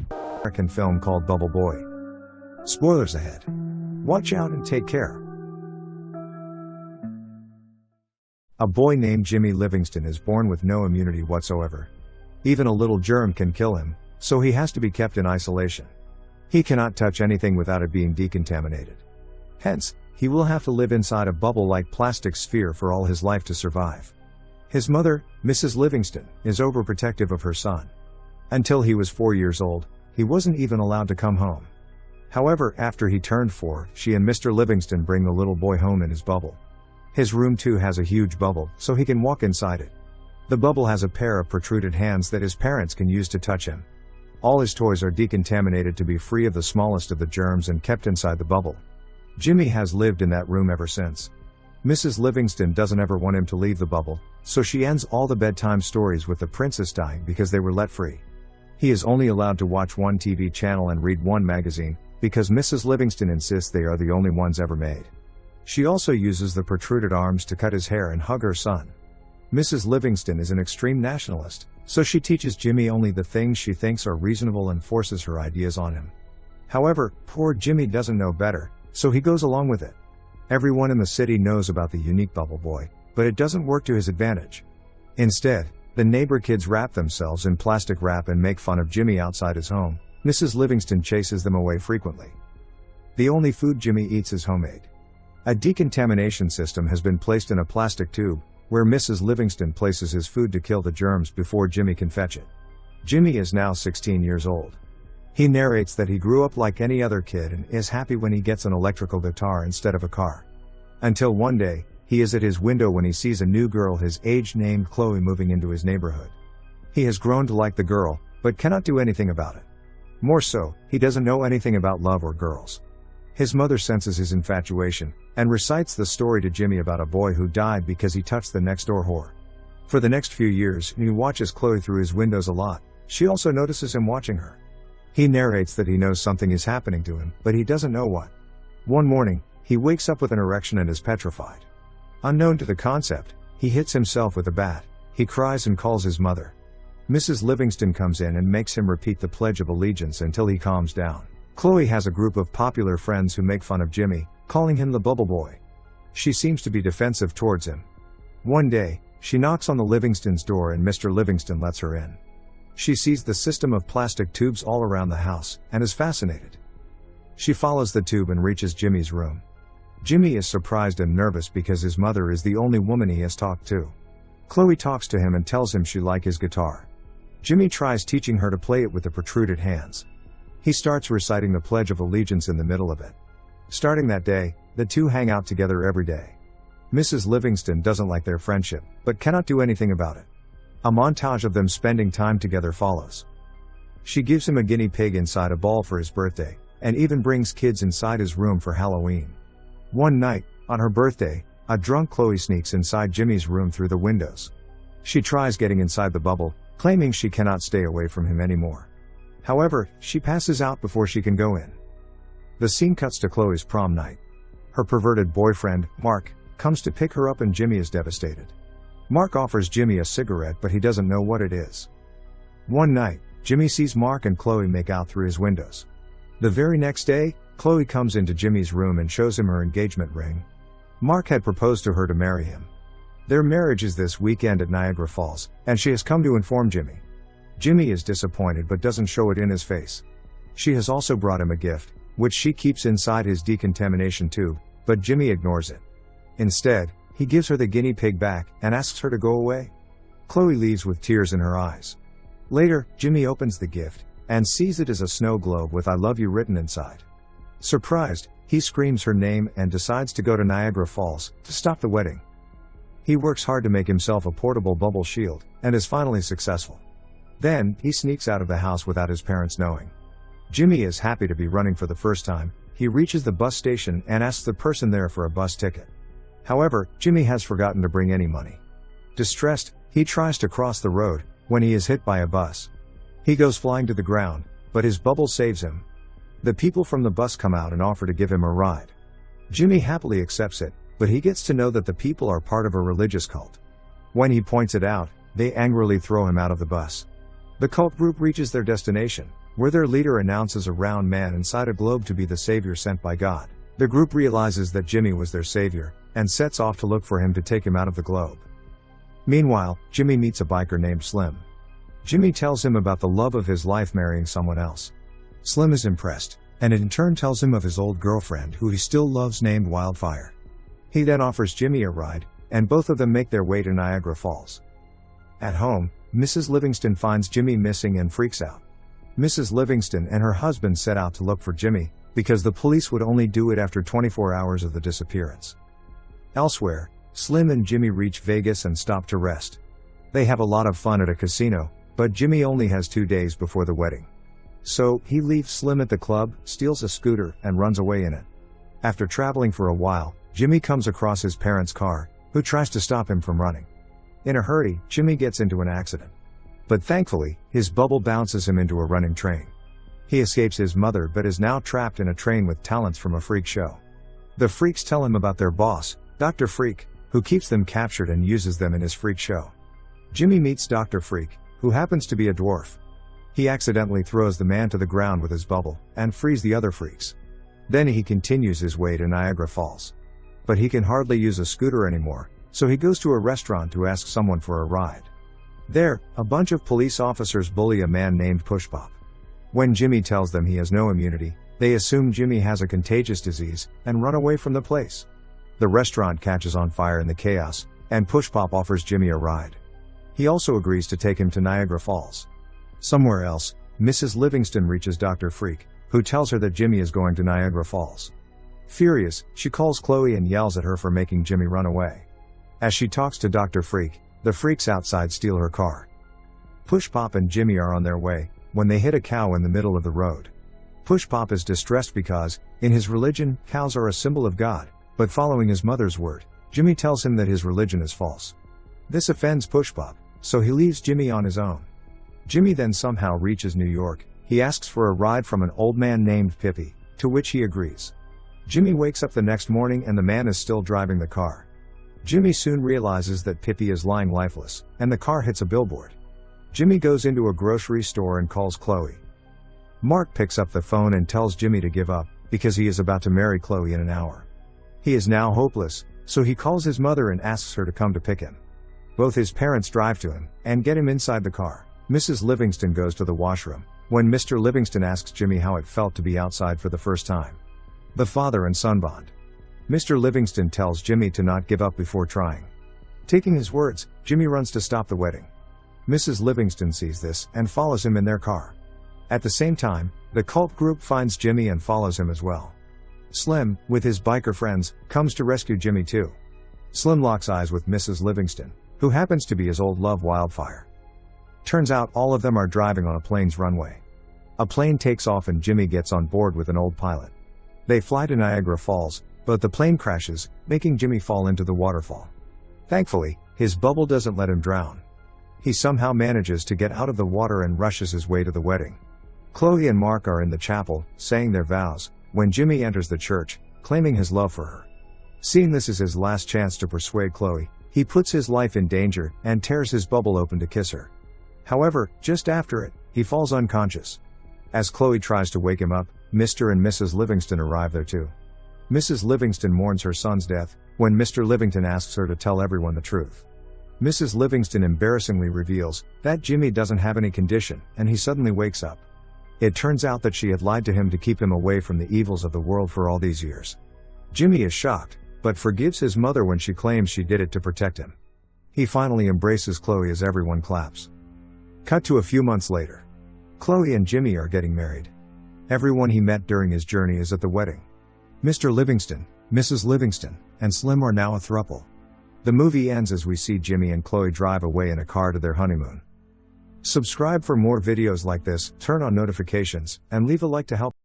American film called Bubble Boy. Spoilers ahead. Watch out and take care. A boy named Jimmy Livingston is born with no immunity whatsoever. Even a little germ can kill him, so he has to be kept in isolation. He cannot touch anything without it being decontaminated. Hence, he will have to live inside a bubble-like plastic sphere for all his life to survive. His mother, Mrs. Livingston, is overprotective of her son. Until he was 4 years old, he wasn't even allowed to come home. However, after he turned 4, she and Mr. Livingston bring the little boy home in his bubble. His room too has a huge bubble, so he can walk inside it. The bubble has a pair of protruded hands that his parents can use to touch him. All his toys are decontaminated to be free of the smallest of the germs and kept inside the bubble. Jimmy has lived in that room ever since. Mrs. Livingston doesn't ever want him to leave the bubble, so she ends all the bedtime stories with the princess dying because they were let free. He is only allowed to watch one TV channel and read one magazine, because Mrs. Livingston insists they are the only ones ever made. She also uses the protruded arms to cut his hair and hug her son. Mrs. Livingston is an extreme nationalist, so she teaches Jimmy only the things she thinks are reasonable and forces her ideas on him. However, poor Jimmy doesn't know better, so he goes along with it. Everyone in the city knows about the unique Bubble Boy, but it doesn't work to his advantage. Instead, the neighbor kids wrap themselves in plastic wrap and make fun of Jimmy outside his home. Mrs. Livingston chases them away frequently. The only food Jimmy eats is homemade. A decontamination system has been placed in a plastic tube, where Mrs. Livingston places his food to kill the germs before Jimmy can fetch it. Jimmy is now 16 years old. He narrates that he grew up like any other kid and is happy when he gets an electrical guitar instead of a car. Until one day, he is at his window when he sees a new girl his age named Chloe moving into his neighborhood. He has grown to like the girl, but cannot do anything about it. More so, he doesn't know anything about love or girls. His mother senses his infatuation, and recites the story to Jimmy about a boy who died because he touched the next-door whore. For the next few years, he watches Chloe through his windows a lot. She also notices him watching her. He narrates that he knows something is happening to him, but he doesn't know what. One morning, he wakes up with an erection and is petrified. Unknown to the concept, he hits himself with a bat. He cries and calls his mother. Mrs. Livingston comes in and makes him repeat the Pledge of Allegiance until he calms down. Chloe has a group of popular friends who make fun of Jimmy, calling him the Bubble Boy. She seems to be defensive towards him. One day, she knocks on the Livingston's door and Mr. Livingston lets her in. She sees the system of plastic tubes all around the house, and is fascinated. She follows the tube and reaches Jimmy's room. Jimmy is surprised and nervous because his mother is the only woman he has talked to. Chloe talks to him and tells him she likes his guitar. Jimmy tries teaching her to play it with the protruded hands. He starts reciting the Pledge of Allegiance in the middle of it. Starting that day, the two hang out together every day. Mrs. Livingston doesn't like their friendship, but cannot do anything about it. A montage of them spending time together follows. She gives him a guinea pig inside a ball for his birthday, and even brings kids inside his room for Halloween. One night, on her birthday, a drunk Chloe sneaks inside Jimmy's room through the windows. She tries getting inside the bubble, claiming she cannot stay away from him anymore. However, she passes out before she can go in. The scene cuts to Chloe's prom night. Her perverted boyfriend, Mark, comes to pick her up and Jimmy is devastated. Mark offers Jimmy a cigarette but he doesn't know what it is. One night, Jimmy sees Mark and Chloe make out through his windows. The very next day, Chloe comes into Jimmy's room and shows him her engagement ring. Mark had proposed to her to marry him. Their marriage is this weekend at Niagara Falls, and she has come to inform Jimmy. Jimmy is disappointed but doesn't show it in his face. She has also brought him a gift, which she keeps inside his decontamination tube, but Jimmy ignores it. Instead, he gives her the guinea pig back and asks her to go away. Chloe leaves with tears in her eyes. Later, Jimmy opens the gift and sees it as a snow globe with "I love you" written inside. Surprised, he screams her name and decides to go to Niagara Falls to stop the wedding. He works hard to make himself a portable bubble shield and is finally successful. Then, he sneaks out of the house without his parents knowing. Jimmy is happy to be running for the first time. He reaches the bus station and asks the person there for a bus ticket. However, Jimmy has forgotten to bring any money. Distressed, he tries to cross the road when he is hit by a bus. He goes flying to the ground, but his bubble saves him. The people from the bus come out and offer to give him a ride. Jimmy happily accepts it, but he gets to know that the people are part of a religious cult. When he points it out, they angrily throw him out of the bus. The cult group reaches their destination, where their leader announces a round man inside a globe to be the savior sent by God. The group realizes that Jimmy was their savior, and sets off to look for him to take him out of the globe. Meanwhile, Jimmy meets a biker named Slim. Jimmy tells him about the love of his life marrying someone else. Slim is impressed, and in turn tells him of his old girlfriend who he still loves named Wildfire. He then offers Jimmy a ride, and both of them make their way to Niagara Falls. At home, Mrs. Livingston finds Jimmy missing and freaks out. Mrs. Livingston and her husband set out to look for Jimmy, because the police would only do it after 24 hours of the disappearance. Elsewhere, Slim and Jimmy reach Vegas and stop to rest. They have a lot of fun at a casino, but Jimmy only has 2 days before the wedding. So, he leaves Slim at the club, steals a scooter, and runs away in it. After traveling for a while, Jimmy comes across his parents' car, who tries to stop him from running. In a hurry, Jimmy gets into an accident. But thankfully, his bubble bounces him into a running train. He escapes his mother but is now trapped in a train with talents from a freak show. The freaks tell him about their boss, Dr. Freak, who keeps them captured and uses them in his freak show. Jimmy meets Dr. Freak, who happens to be a dwarf. He accidentally throws the man to the ground with his bubble, and frees the other freaks. Then he continues his way to Niagara Falls. But he can hardly use a scooter anymore, so he goes to a restaurant to ask someone for a ride. There, a bunch of police officers bully a man named Pushpop. When Jimmy tells them he has no immunity, they assume Jimmy has a contagious disease, and run away from the place. The restaurant catches on fire in the chaos, and Pushpop offers Jimmy a ride. He also agrees to take him to Niagara Falls. Somewhere else, Mrs. Livingston reaches Dr. Freak, who tells her that Jimmy is going to Niagara Falls. Furious, she calls Chloe and yells at her for making Jimmy run away. As she talks to Dr. Freak, the freaks outside steal her car. Pushpop and Jimmy are on their way, when they hit a cow in the middle of the road. Pushpop is distressed because, in his religion, cows are a symbol of God, but following his mother's word, Jimmy tells him that his religion is false. This offends Pushpop, so he leaves Jimmy on his own. Jimmy then somehow reaches New York. He asks for a ride from an old man named Pippi, to which he agrees. Jimmy wakes up the next morning and the man is still driving the car. Jimmy soon realizes that Pippi is lying lifeless, and the car hits a billboard. Jimmy goes into a grocery store and calls Chloe. Mark picks up the phone and tells Jimmy to give up, because he is about to marry Chloe in an hour. He is now hopeless, so he calls his mother and asks her to come to pick him. Both his parents drive to him, and get him inside the car. Mrs. Livingston goes to the washroom, when Mr. Livingston asks Jimmy how it felt to be outside for the first time. The father and son bond. Mr. Livingston tells Jimmy to not give up before trying. Taking his words, Jimmy runs to stop the wedding. Mrs. Livingston sees this, and follows him in their car. At the same time, the cult group finds Jimmy and follows him as well. Slim, with his biker friends, comes to rescue Jimmy too. Slim locks eyes with Mrs. Livingston, who happens to be his old love Wildfire. Turns out all of them are driving on a plane's runway. A plane takes off and Jimmy gets on board with an old pilot. They fly to Niagara Falls, but the plane crashes, making Jimmy fall into the waterfall. Thankfully, his bubble doesn't let him drown. He somehow manages to get out of the water and rushes his way to the wedding. Chloe and Mark are in the chapel, saying their vows, when Jimmy enters the church, claiming his love for her. Seeing this is his last chance to persuade Chloe, he puts his life in danger, and tears his bubble open to kiss her. However, just after it, he falls unconscious. As Chloe tries to wake him up, Mr. and Mrs. Livingston arrive there too. Mrs. Livingston mourns her son's death, when Mr. Livingston asks her to tell everyone the truth. Mrs. Livingston embarrassingly reveals that Jimmy doesn't have any condition, and he suddenly wakes up. It turns out that she had lied to him to keep him away from the evils of the world for all these years. Jimmy is shocked, but forgives his mother when she claims she did it to protect him. He finally embraces Chloe as everyone claps. Cut to a few months later. Chloe and Jimmy are getting married. Everyone he met during his journey is at the wedding. Mr. Livingston, Mrs. Livingston, and Slim are now a throuple. The movie ends as we see Jimmy and Chloe drive away in a car to their honeymoon. Subscribe for more videos like this, turn on notifications, and leave a like to help.